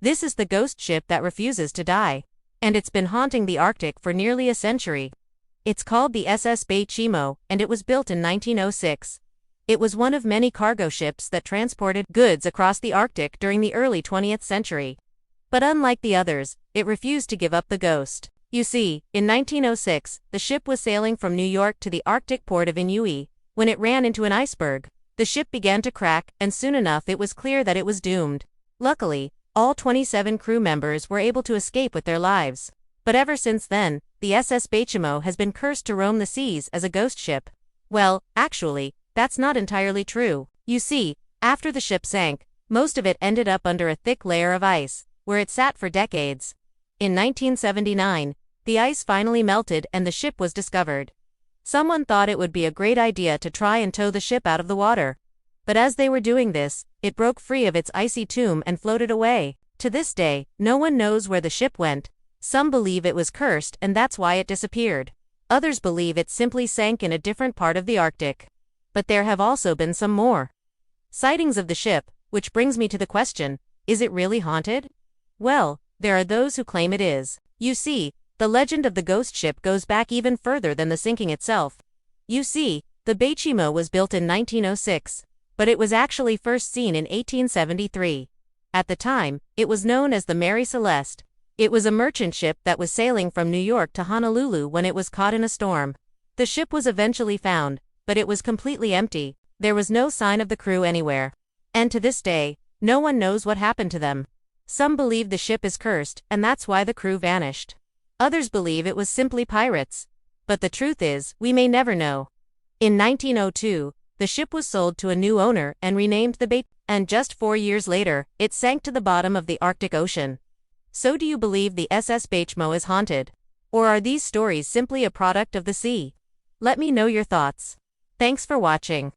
This is the ghost ship that refuses to die. And it's been haunting the Arctic for nearly a century. It's called the SS Baychimo, and it was built in 1906. It was one of many cargo ships that transported goods across the Arctic during the early 20th century. But unlike the others, it refused to give up the ghost. You see, in 1906, the ship was sailing from New York to the Arctic port of Inui. When it ran into an iceberg, the ship began to crack, and soon enough it was clear that it was doomed. Luckily, all 27 crew members were able to escape with their lives. But ever since then, the SS Baychimo has been cursed to roam the seas as a ghost ship. Well, actually, that's not entirely true. You see, after the ship sank, most of it ended up under a thick layer of ice, where it sat for decades. In 1979, the ice finally melted and the ship was discovered. Someone thought it would be a great idea to try and tow the ship out of the water. But as they were doing this, it broke free of its icy tomb and floated away. To this day, no one knows where the ship went. Some believe it was cursed and that's why it disappeared. Others believe it simply sank in a different part of the Arctic. But there have also been some more sightings of the ship, which brings me to the question, is it really haunted? Well, there are those who claim it is. You see, the legend of the ghost ship goes back even further than the sinking itself. You see, the Baychimo was built in 1906, but it was actually first seen in 1873. At the time, it was known as the Mary Celeste. It was a merchant ship that was sailing from New York to Honolulu when it was caught in a storm. The ship was eventually found, but it was completely empty. There was no sign of the crew anywhere. And to this day, no one knows what happened to them. Some believe the ship is cursed, and that's why the crew vanished. Others believe it was simply pirates. But the truth is, we may never know. In 1902, the ship was sold to a new owner and renamed the Baychimo, and just 4 years later, it sank to the bottom of the Arctic Ocean. So do you believe the SS Baychimo is haunted? Or are these stories simply a product of the sea? Let me know your thoughts. Thanks for watching.